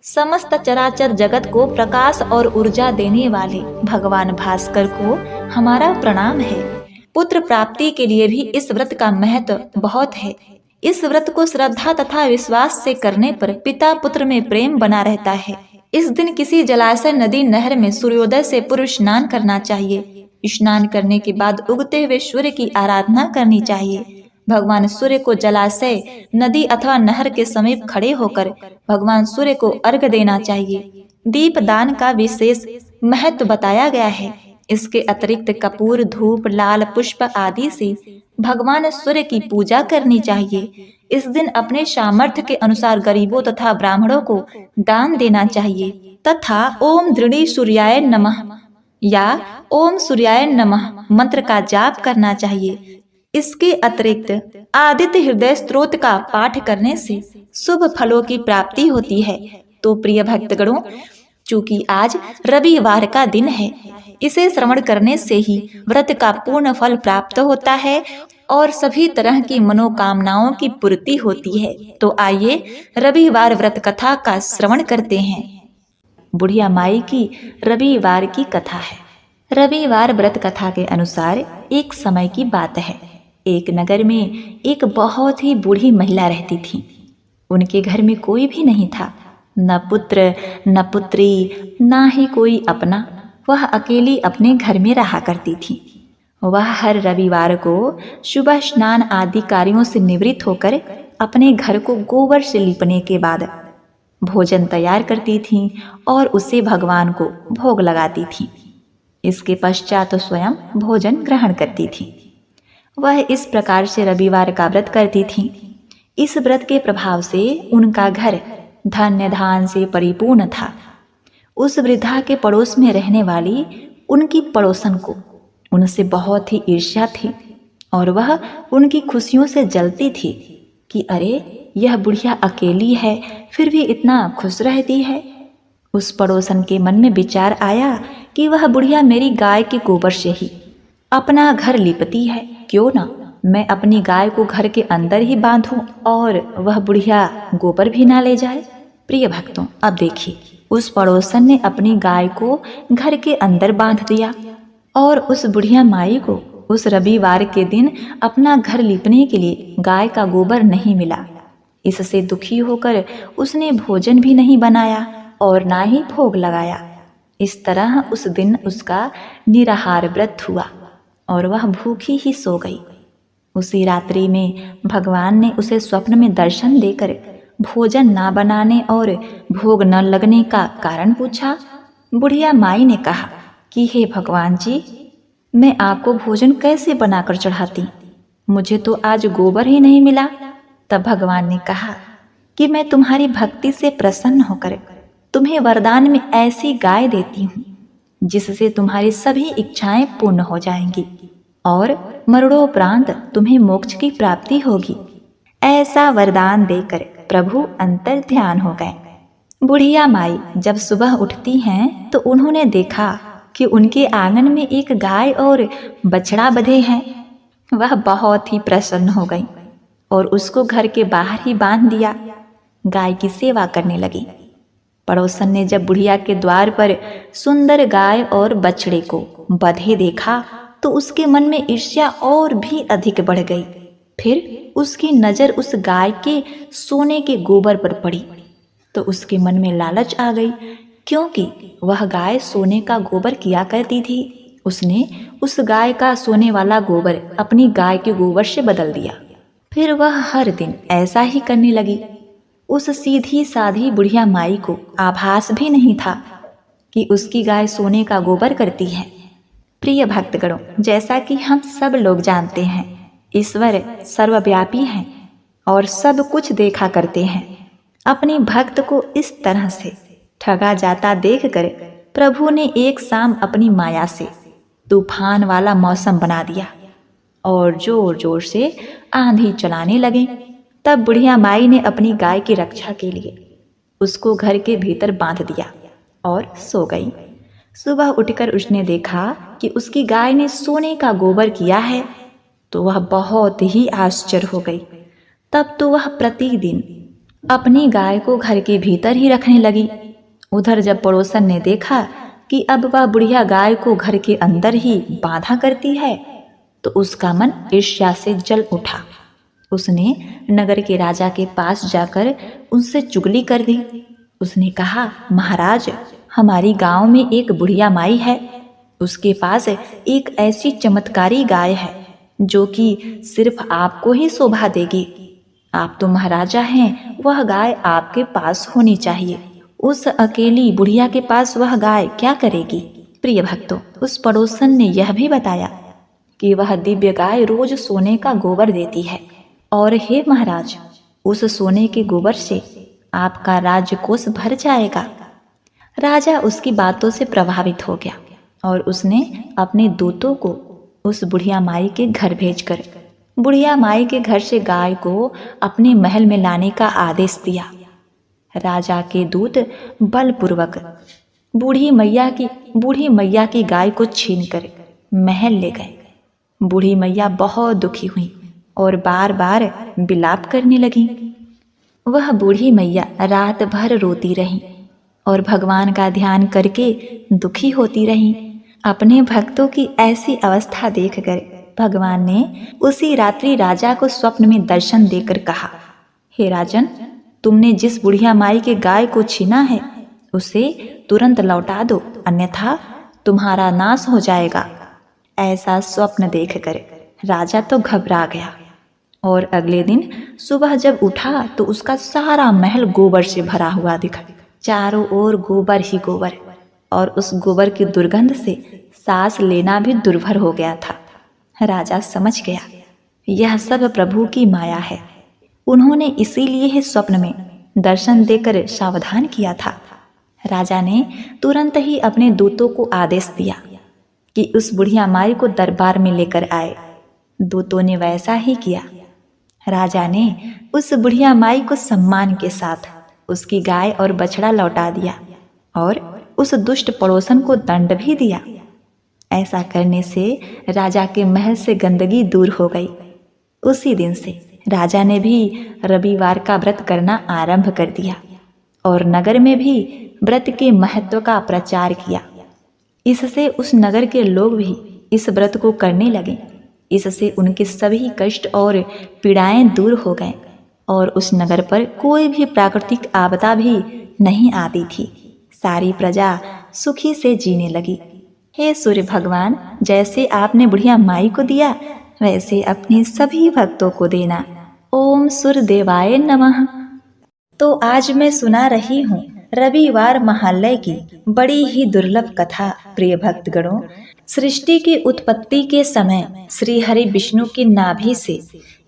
समस्त चराचर जगत को प्रकाश और ऊर्जा देने वाले भगवान भास्कर को हमारा प्रणाम है। पुत्र प्राप्ति के लिए भी इस व्रत का महत्व बहुत है। इस व्रत को श्रद्धा तथा विश्वास से करने पर पिता पुत्र में प्रेम बना रहता है। इस दिन किसी जलाशय, नदी, नहर में सूर्योदय से पूर्व स्नान करना चाहिए। स्नान करने के बाद उगते हुए सूर्य की आराधना करनी चाहिए। भगवान सूर्य को जलाशय, नदी अथवा नहर के समीप खड़े होकर भगवान सूर्य को अर्घ्य देना चाहिए। दीप दान का विशेष महत्व बताया गया है। इसके अतिरिक्त कपूर, धूप, लाल पुष्प आदि से भगवान सूर्य की पूजा करनी चाहिए। इस दिन अपने सामर्थ्य के अनुसार गरीबों तथा ब्राह्मणों को दान देना चाहिए तथा ओम दृढ़ी सूर्याय नमः या ओम सूर्याय नमः मंत्र का जाप करना चाहिए। इसके अतिरिक्त आदित्य हृदय स्तोत्र का पाठ करने से शुभ फलों की प्राप्ति होती है। तो प्रिय भक्तगणों, चूंकि आज रविवार का दिन है, इसे श्रवण करने से ही व्रत का पूर्ण फल प्राप्त होता है और सभी तरह की मनोकामनाओं की पूर्ति होती है। तो आइए रविवार व्रत कथा का श्रवण करते हैं। बुढ़िया माई की रविवार की कथा है। रविवार व्रत कथा के अनुसार एक समय की बात है। एक नगर में एक बहुत ही बूढ़ी महिला रहती थी। उनके घर में कोई भी नहीं था, न पुत्र न पुत्री, ना ही कोई अपना। वह अकेली अपने घर में रहा करती थी। वह हर रविवार को सुबह स्नान आदि कार्यों से निवृत्त होकर अपने घर को गोबर से लीपने के बाद भोजन तैयार करती थी और उसे भगवान को भोग लगाती थी। इसके पश्चात तो स्वयं भोजन ग्रहण करती थी। वह इस प्रकार से रविवार का व्रत करती थी। इस व्रत के प्रभाव से उनका घर धन्य धान से परिपूर्ण था। उस वृद्धा के पड़ोस में रहने वाली उनकी पड़ोसन को उनसे बहुत ही ईर्ष्या थी और वह उनकी खुशियों से जलती थी कि अरे, यह बुढ़िया अकेली है फिर भी इतना खुश रहती है। उस पड़ोसन के मन में विचार आया कि वह बुढ़िया मेरी गाय के गोबर से ही अपना घर लिपती है, क्यों ना मैं अपनी गाय को घर के अंदर ही बांधूं और वह बुढ़िया गोबर भी ना ले जाए। प्रिय भक्तों, अब देखिए, उस पड़ोसन ने अपनी गाय को घर के अंदर बांध दिया और उस बुढ़िया माई को उस रविवार के दिन अपना घर लीपने के लिए गाय का गोबर नहीं मिला। इससे दुखी होकर उसने भोजन भी नहीं बनाया और ना ही भोग लगाया। इस तरह उस दिन उसका निराहार व्रत हुआ और वह भूखी ही सो गई। उसी रात्रि में भगवान ने उसे स्वप्न में दर्शन देकर भोजन ना बनाने और भोग न लगने का कारण पूछा। बुढ़िया माई ने कहा कि हे भगवान जी, मैं आपको भोजन कैसे बनाकर चढ़ाती, मुझे तो आज गोबर ही नहीं मिला। तब भगवान ने कहा कि मैं तुम्हारी भक्ति से प्रसन्न होकर तुम्हें वरदान में ऐसी गाय देती हूँ जिससे तुम्हारी सभी इच्छाएं पूर्ण हो जाएंगी और मरणोपरांत तुम्हें मोक्ष की प्राप्ति होगी। ऐसा वरदान देकर प्रभु अंतर ध्यान हो गए। बुढ़िया माई जब सुबह उठती हैं तो उन्होंने देखा कि उनके आंगन में एक गाय और बछड़ा बंधे हैं। वह बहुत ही प्रसन्न हो गई और उसको घर के बाहर ही बांध दिया। गाय की सेवा करने लगी। पड़ोसन ने जब बुढ़िया के द्वार पर सुंदर गाय और बछड़े को बंधे देखा तो उसके मन में ईर्ष्या और भी अधिक बढ़ गई। फिर उसकी नजर उस गाय के सोने के गोबर पर पड़ी तो उसके मन में लालच आ गई, क्योंकि वह गाय सोने का गोबर किया करती थी। उसने उस गाय का सोने वाला गोबर अपनी गाय के गोबर से बदल दिया। फिर वह हर दिन ऐसा ही करने लगी। उस सीधी साधी बुढ़िया माई को आभास भी नहीं था कि उसकी गाय सोने का गोबर करती है। प्रिय भक्तगणों, जैसा कि हम सब लोग जानते हैं, ईश्वर सर्वव्यापी हैं और सब कुछ देखा करते हैं। अपनी भक्त को इस तरह से ठगा जाता देखकर प्रभु ने एक शाम अपनी माया से तूफान वाला मौसम बना दिया और जोर जोर से आंधी चलाने लगे। तब बुढ़िया माई ने अपनी गाय की रक्षा के लिए उसको घर के भीतर बांध दिया और सो गई। सुबह उठकर उसने देखा कि उसकी गाय ने सोने का गोबर किया है तो वह बहुत ही आश्चर्य हो गई। तब तो वह प्रतिदिन अपनी गाय को घर के भीतर ही रखने लगी। उधर जब पड़ोसन ने देखा कि अब वह बुढ़िया गाय को घर के अंदर ही बांधा करती है, तो उसका मन ईर्ष्या से जल उठा। उसने नगर के राजा के पास जाकर उनसे चुगली कर दी। उसने कहा, महाराज, हमारी गांव में एक बुढ़िया माई है। उसके पास एक ऐसी चमत्कारी गाय है जो कि सिर्फ आपको ही शोभा देगी। आप तो महाराजा हैं, वह गाय आपके पास होनी चाहिए। उस अकेली बुढ़िया के पास वह गाय क्या करेगी? प्रिय भक्तों, उस पड़ोसन ने यह भी बताया कि वह दिव्य गाय रोज सोने का गोबर देती है, और हे महाराज, उस सोने के गोबर से आपका राजकोष भर जाएगा। राजा उसकी बातों से प्रभावित हो गया और उसने अपने दूतों को उस बुढ़िया माई के घर भेजकर बुढ़िया माई के घर से गाय को अपने महल में लाने का आदेश दिया। राजा के दूत बलपूर्वक बूढ़ी मैया की गाय को छीनकर महल ले गए। बूढ़ी मैया बहुत दुखी हुई और बार बार विलाप करने लगी। वह बूढ़ी मैया रात भर रोती रही और भगवान का ध्यान करके दुखी होती रही। अपने भक्तों की ऐसी अवस्था देखकर भगवान ने उसी रात्रि राजा को स्वप्न में दर्शन देकर कहा, हे राजन, तुमने जिस बुढ़िया माई के गाय को छीना है उसे तुरंत लौटा दो, अन्यथा तुम्हारा नाश हो जाएगा। ऐसा स्वप्न देखकर राजा तो घबरा गया और अगले दिन सुबह जब उठा तो उसका सारा महल गोबर से भरा हुआ दिखा। चारों ओर गोबर ही गोबर, और उस गोबर की दुर्गंध से सांस लेना भी दुर्भर हो गया था। राजा समझ गया यह सब प्रभु की माया है। उन्होंने इसीलिए ही स्वप्न में दर्शन देकर सावधान किया था। राजा ने तुरंत ही अपने दूतों को आदेश दिया कि उस बुढ़िया माई को दरबार में लेकर आए। दूतों ने वैसा ही किया। राजा ने उस बुढ़िया माई को सम्मान के साथ उसकी गाय और बछड़ा लौटा दिया और उस दुष्ट पड़ोसन को दंड भी दिया। ऐसा करने से राजा के महल से गंदगी दूर हो गई। उसी दिन से राजा ने भी रविवार का व्रत करना आरंभ कर दिया और नगर में भी व्रत के महत्व का प्रचार किया। इससे उस नगर के लोग भी इस व्रत को करने लगे। इससे उनके सभी कष्ट और पीड़ाएं दूर हो गए और उस नगर पर कोई भी प्राकृतिक आपदा भी नहीं आती थी। सारी प्रजा सुखी से जीने लगी। हे सूर्य भगवान, जैसे आपने बुढ़िया माई को दिया वैसे अपने सभी भक्तों को देना। ओम सूर्य देवाय नमः। तो आज मैं सुना रही हूँ रविवार महालय की बड़ी ही दुर्लभ कथा। प्रिय भक्तगणों, सृष्टि की उत्पत्ति के समय श्री हरि विष्णु की नाभि से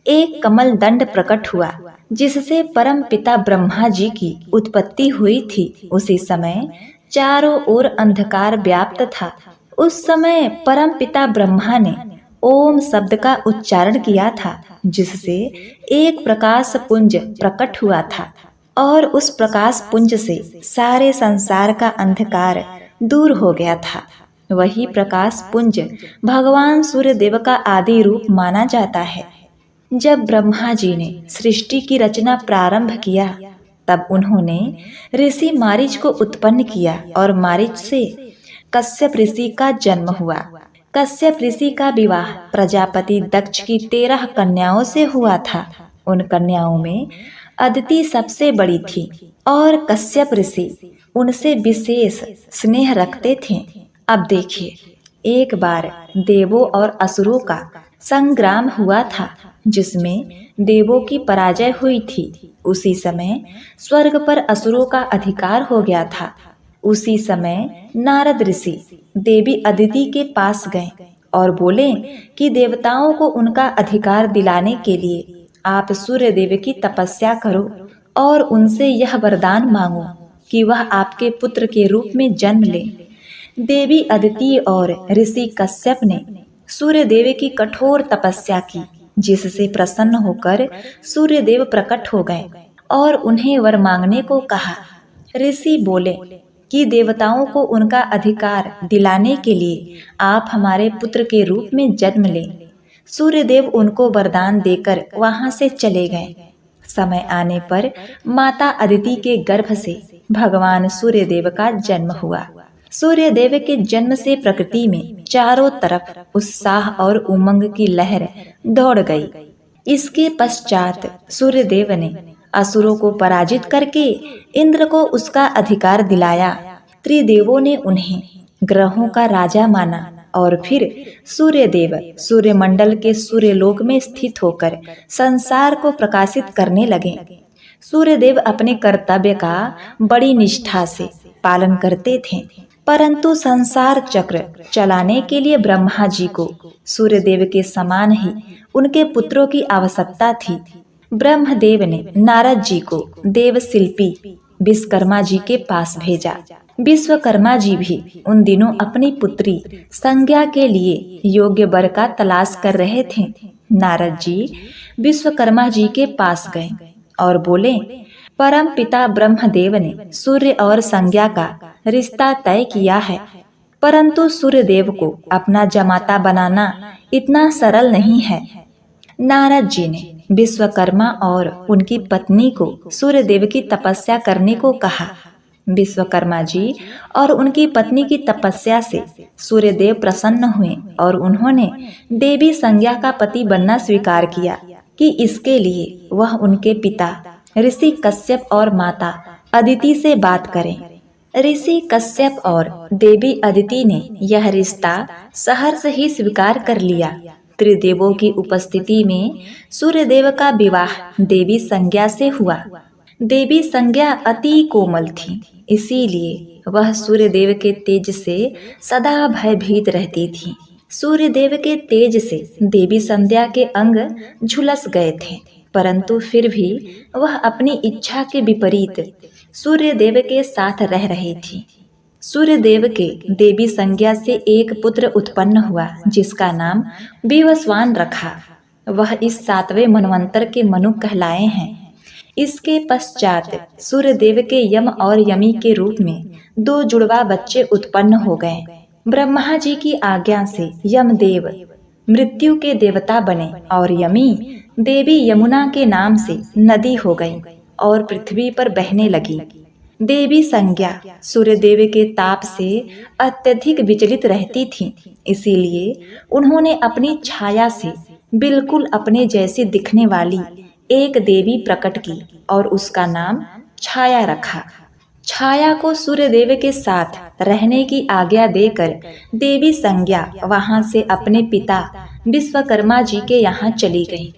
एक कमल दंड प्रकट हुआ जिससे परम पिता ब्रह्मा जी की उत्पत्ति हुई थी। उसी समय चारों ओर अंधकार व्याप्त था। उस समय परम पिता ब्रह्मा ने ओम शब्द का उच्चारण किया था जिससे एक प्रकाश पुंज प्रकट हुआ था और उस प्रकाश पुंज से सारे संसार का अंधकार दूर हो गया था। वही प्रकाश पुंज भगवान सूर्य देव का आदि रूप माना जाता है। जब ब्रह्मा जी ने सृष्टि की रचना प्रारंभ किया तब उन्होंने ऋषि मारीच को उत्पन्न किया और मारीच से कश्यप ऋषि का जन्म हुआ। कश्यप ऋषि का विवाह प्रजापति दक्ष की 13 कन्याओं से हुआ था। उन कन्याओं में अदिति सबसे बड़ी थी और कश्यप ऋषि उनसे विशेष स्नेह रखते थे। अब देखिए, एक बार देवों और असुरों का संग्राम हुआ था जिसमें देवों की पराजय हुई थी। उसी समय स्वर्ग पर असुरों का अधिकार हो गया था। उसी समय नारद ऋषि देवी अदिति के पास गए और बोले कि देवताओं को उनका अधिकार दिलाने के लिए आप सूर्य देव की तपस्या करो और उनसे यह वरदान मांगो कि वह आपके पुत्र के रूप में जन्म ले। देवी अदिति और ऋषि कश्यप ने सूर्य देव की कठोर तपस्या की जिससे प्रसन्न होकर सूर्य देव प्रकट हो गए और उन्हें वर मांगने को कहा। ऋषि बोले कि देवताओं को उनका अधिकार दिलाने के लिए आप हमारे पुत्र के रूप में जन्म लें। सूर्य देव उनको वरदान देकर वहां से चले गए। समय आने पर माता अदिति के गर्भ से भगवान सूर्यदेव का जन्म हुआ। सूर्यदेव के जन्म से प्रकृति में चारों तरफ उत्साह और उमंग की लहर दौड़ गई। इसके पश्चात सूर्यदेव ने असुरों को पराजित करके इंद्र को उसका अधिकार दिलाया। त्रिदेवों ने उन्हें ग्रहों का राजा माना और फिर सूर्यदेव सूर्यमंडल के सूर्यलोक में स्थित होकर संसार को प्रकाशित करने लगे। सूर्यदेव अपने कर्तव्य का बड़ी निष्ठा से पालन करते थे, परंतु संसार चक्र चलाने के लिए ब्रह्मा जी को सूर्यदेव के समान ही उनके पुत्रों की आवश्यकता थी। ब्रह्मदेव ने नारद जी को देव शिल्पी विश्वकर्मा जी के पास भेजा। विश्वकर्मा जी भी उन दिनों अपनी पुत्री संज्ञा के लिए योग्य वर का तलाश कर रहे थे। नारद जी विश्वकर्मा जी के पास गए और बोले, परम पिता ब्रह्मदेव ने सूर्य और संज्ञा का रिश्ता तय किया है, परंतु सूर्यदेव को अपना जमाता बनाना इतना सरल नहीं है। नारद जी ने विश्वकर्मा और उनकी पत्नी को सूर्यदेव की तपस्या करने को कहा। विश्वकर्मा जी और उनकी पत्नी की तपस्या से सूर्यदेव प्रसन्न हुए और उन्होंने देवी संज्ञा का पति बनना स्वीकार किया कि इसके लिए वह उनके पिता ऋषि कश्यप और माता अदिति से बात करें। ऋषि कश्यप और देवी अदिति ने यह रिश्ता सहर्ष ही स्वीकार कर लिया। त्रिदेवों की उपस्थिति में सूर्यदेव का विवाह देवी संज्ञा से हुआ। देवी संज्ञा अति कोमल थी, इसीलिए वह सूर्यदेव के तेज से सदा भयभीत रहती थी। सूर्यदेव के तेज से देवी संध्या के अंग झुलस गए थे, परंतु फिर भी वह अपनी इच्छा के विपरीत सूर्यदेव के साथ रह रही थी। सूर्यदेव के देवी संज्ञा से एक पुत्र उत्पन्न हुआ जिसका नाम विवस्वान रखा। वह इस 7वें मनवंतर के मनु कहलाए हैं। इसके पश्चात सूर्यदेव के यम और यमी के रूप में 2 जुड़वा बच्चे उत्पन्न हो गए। ब्रह्मा जी की आज्ञा से यमदेव मृत्यु के देवता बने और यमी देवी यमुना के नाम से नदी हो गई और पृथ्वी पर बहने लगी। देवी संज्ञा सूर्यदेव के ताप से अत्यधिक विचलित रहती थी, इसीलिए उन्होंने अपनी छाया से बिल्कुल अपने जैसी दिखने वाली एक देवी प्रकट की और उसका नाम छाया रखा। छाया को सूर्यदेव के साथ रहने की आज्ञा देकर देवी संज्ञा वहां से अपने पिता विश्वकर्मा जी के यहाँ चली गई।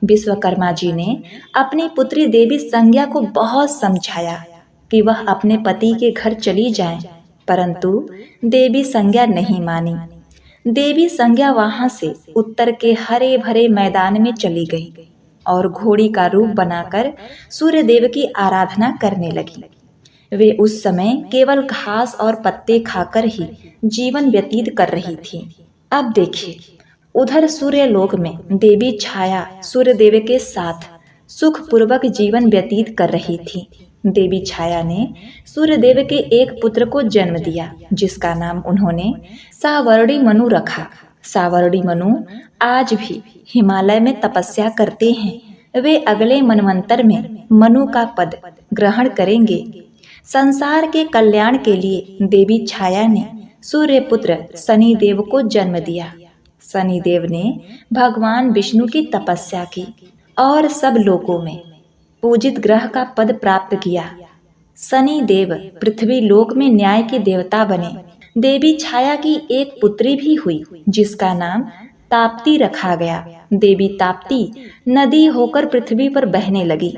विश्वकर्मा जी ने अपनी पुत्री देवी संज्ञा को बहुत समझाया कि वह अपने पति के घर चली जाए, परंतु देवी संज्ञा नहीं मानी। देवी संज्ञा वहां से उत्तर के हरे भरे मैदान में चली गई और घोड़ी का रूप बनाकर सूर्यदेव की आराधना करने लगी। वे उस समय केवल घास और पत्ते खाकर ही जीवन व्यतीत कर रही थी। अब देखिए, उधर सूर्यलोक में देवी छाया सूर्यदेव के साथ सुखपूर्वक जीवन व्यतीत कर रही थी। देवी छाया ने सूर्यदेव के एक पुत्र को जन्म दिया जिसका नाम उन्होंने सावर्णी मनु रखा। सावर्णी मनु आज भी हिमालय में तपस्या करते हैं। वे अगले मनवंतर में मनु का पद ग्रहण करेंगे। संसार के कल्याण के लिए देवी छाया ने सूर्यपुत्र शनिदेव को जन्म दिया। शनिदेव ने भगवान विष्णु की तपस्या की और सब लोकों में पूजित ग्रह का पद प्राप्त किया। शनिदेव पृथ्वी लोक में न्याय के देवता बने। देवी छाया की एक पुत्री भी हुई जिसका नाम ताप्ती रखा गया। देवी ताप्ती नदी होकर पृथ्वी पर बहने लगी।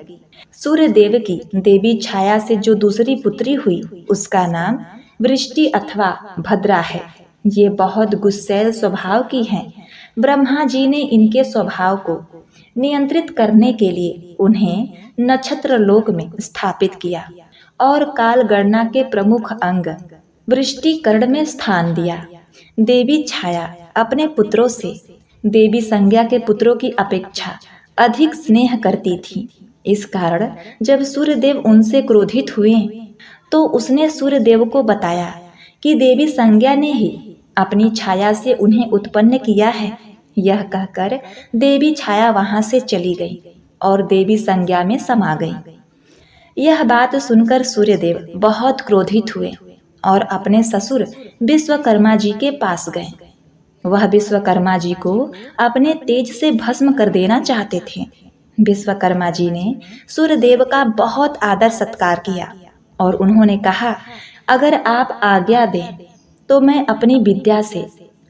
सूर्यदेव की देवी छाया से जो दूसरी पुत्री हुई उसका नाम वृष्टि अथवा भद्रा है। ये बहुत गुस्सैल स्वभाव की हैं। ब्रह्मा जी ने इनके स्वभाव को नियंत्रित करने के लिए उन्हें नक्षत्र लोक में स्थापित किया और काल गणना के प्रमुख अंग वृष्टिकर्ण में स्थान दिया। देवी छाया अपने पुत्रों से देवी संज्ञा के पुत्रों की अपेक्षा अधिक स्नेह करती थी। इस कारण जब सूर्यदेव उनसे क्रोधित हुए तो उसने सूर्यदेव को बताया कि देवी संज्ञा ने ही अपनी छाया से उन्हें उत्पन्न किया है। यह कहकर देवी छाया वहां से चली गई और देवी संज्ञा में समा गई। यह बात सुनकर सूर्यदेव बहुत क्रोधित हुए और अपने ससुर विश्वकर्मा जी के पास गए। वह विश्वकर्मा जी को अपने तेज से भस्म कर देना चाहते थे। विश्वकर्मा जी ने सूर्यदेव का बहुत आदर सत्कार किया और उन्होंने कहा, अगर आप आज्ञा दें तो मैं अपनी विद्या से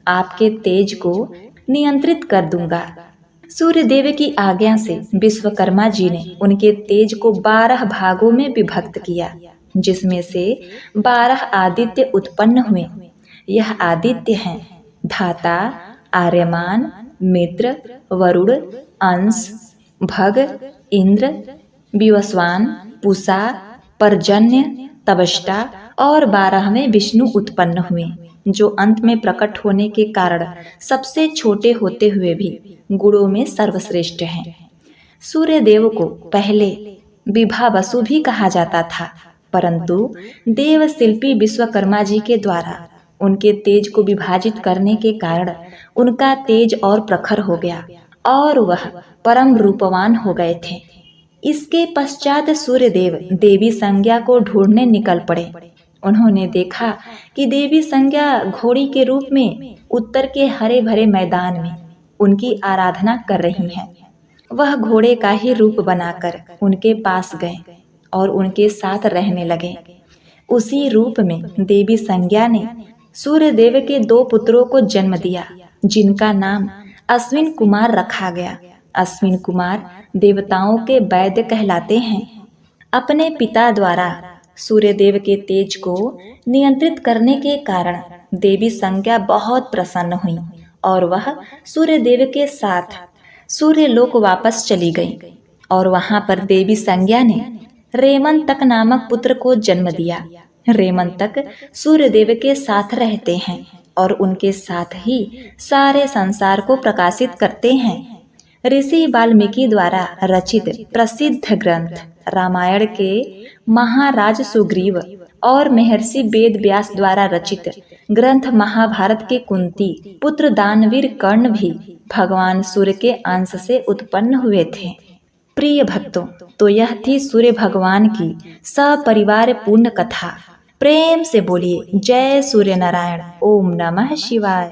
आपके तेज को नियंत्रित कर दूंगा। सूर्यदेव की आज्ञा से विश्वकर्मा जी ने उनके तेज को 12 भागों में विभक्त किया, जिसमें से 12 आदित्य उत्पन्न हुए। यह आदित्य हैं धाता, आर्यमान, मित्र, वरुण, अंश, भग, इंद्र, विवस्वान, पूषा, पर्जन्य, तवष्टा और 12वें विष्णु उत्पन्न हुए, जो अंत में प्रकट होने के कारण सबसे छोटे होते हुए भी गुणों में सर्वश्रेष्ठ हैं। सूर्यदेव को पहले विभावसु भी कहा जाता था, परंतु देव शिल्पी विश्वकर्मा जी के द्वारा उनके तेज को विभाजित करने के कारण उनका तेज और प्रखर हो गया और वह परम रूपवान हो गए थे। इसके पश्चात सूर्यदेव देवी संज्ञा को ढूंढने निकल पड़े। उन्होंने देखा कि देवी संज्ञा घोड़ी के रूप में उत्तर के हरे भरे मैदान में उनकी आराधना कर रही हैं। वह घोड़े का ही रूप बनाकर उनके पास गए और उनके साथ रहने लगे। उसी रूप में देवी संज्ञा ने सूर्यदेव के 2 पुत्रों को जन्म दिया, जिनका नाम अश्विन कुमार रखा गया। अश्विन कुमार देवताओं के वैद्य कहलाते हैं। अपने पिता द्वारा सूर्यदेव के तेज को नियंत्रित करने के कारण देवी संज्ञा बहुत प्रसन्न हुई और वह सूर्यदेव के साथ सूर्यलोक वापस चली गई और वहां पर देवी संज्ञा ने रेमंतक नामक पुत्र को जन्म दिया। रेमंतक सूर्यदेव के साथ रहते हैं और उनके साथ ही सारे संसार को प्रकाशित करते हैं। ऋषि वाल्मीकि द्वारा रचित प्रसिद्ध ग्रंथ रामायण के महाराज सुग्रीव और महर्षि वेद व्यास द्वारा रचित ग्रंथ महाभारत के कुंती पुत्र दानवीर कर्ण भी भगवान सूर्य के अंश से उत्पन्न हुए थे। प्रिय भक्तों, तो यह थी सूर्य भगवान की सपरिवार पूर्ण कथा। प्रेम से बोलिए जय सूर्य नारायण। ओम नमः शिवाय।